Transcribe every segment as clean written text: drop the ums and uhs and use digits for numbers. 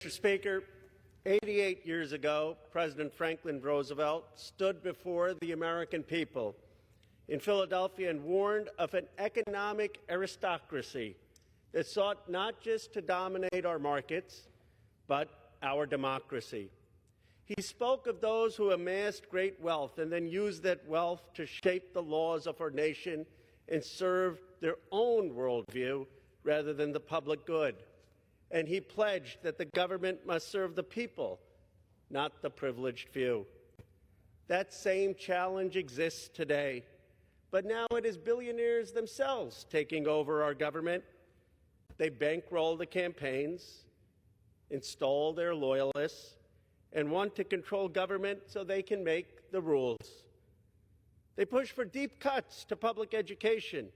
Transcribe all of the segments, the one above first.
Mr. Speaker, 88 years ago, President Franklin Roosevelt stood before the American people in Philadelphia and warned of an economic aristocracy that sought not just to dominate our markets, but our democracy. He spoke of those who amassed great wealth and then used that wealth to shape the laws of our nation and serve their own worldview rather than the public good. And he pledged that the government must serve the people, not the privileged few. That same challenge exists today, but now it is billionaires themselves taking over our government. They bankroll the campaigns, install their loyalists, and want to control government so they can make the rules. They push for deep cuts to public education,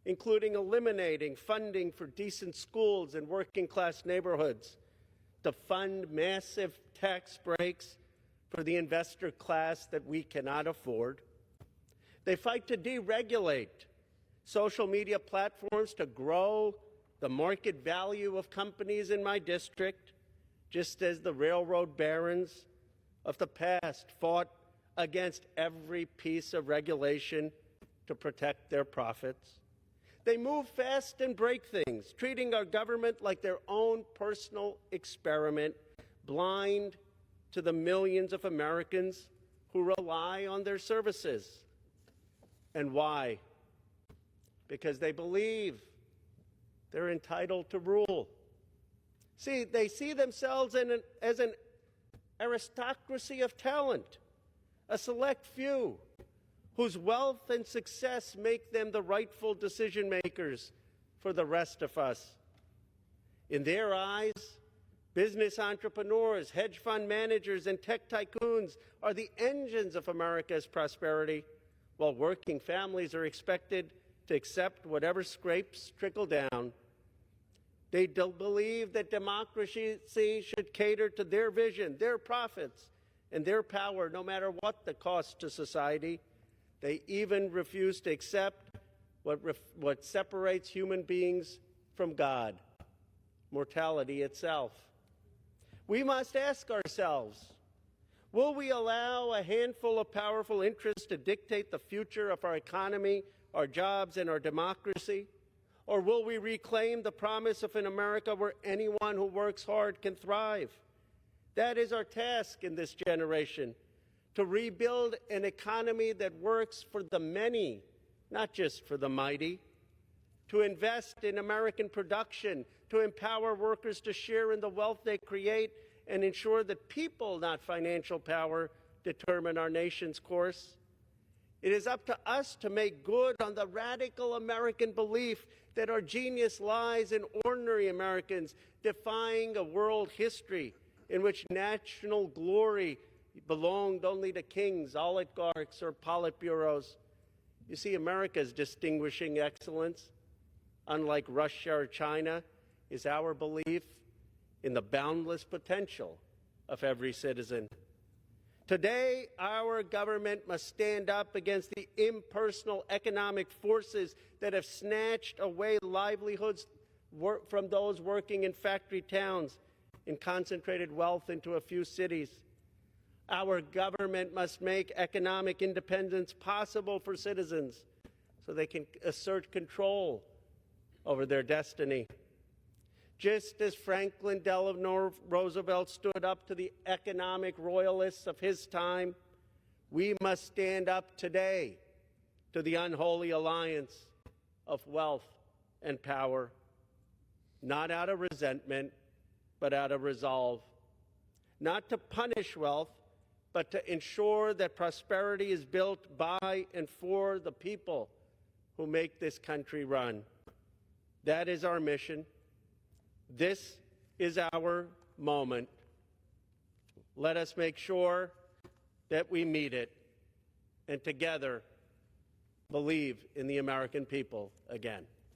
including eliminating funding for decent schools in working-class neighborhoods, to fund massive tax breaks for the investor class that we cannot afford. They fight to deregulate social media platforms to grow the market value of companies in my district, just as the railroad barons of the past fought against every piece of regulation to protect their profits. They move fast and break things, treating our government like their own personal experiment, blind to the millions of Americans who rely on their services. And why? Because they believe they're entitled to rule. See, they see themselves as an aristocracy of talent, a select few whose wealth and success make them the rightful decision makers for the rest of us. In their eyes, business entrepreneurs, hedge fund managers, and tech tycoons are the engines of America's prosperity, while working families are expected to accept whatever scrapes trickle down. They believe that democracy should cater to their vision, their profits, and their power, no matter what the cost to society. They even refuse to accept what separates human beings from God, mortality itself. We must ask ourselves, will we allow a handful of powerful interests to dictate the future of our economy, our jobs, and our democracy? Or will we reclaim the promise of an America where anyone who works hard can thrive? That is our task in this generation, to rebuild an economy that works for the many, not just for the mighty, to invest in American production, to empower workers to share in the wealth they create, and ensure that people, not financial power, determine our nation's course. It is up to us to make good on the radical American belief that our genius lies in ordinary Americans defying a world history in which national glory belonged only to kings, oligarchs, or politburos. You see, America's distinguishing excellence, unlike Russia or China, is our belief in the boundless potential of every citizen. Today, our government must stand up against the impersonal economic forces that have snatched away livelihoods from those working in factory towns and concentrated wealth into a few cities. Our government must make economic independence possible for citizens so they can assert control over their destiny. Just as Franklin Delano Roosevelt stood up to the economic royalists of his time, we must stand up today to the unholy alliance of wealth and power, not out of resentment, but out of resolve, not to punish wealth, but to ensure that prosperity is built by and for the people who make this country run. That is our mission. This is our moment. Let us make sure that we meet it and together believe in the American people again.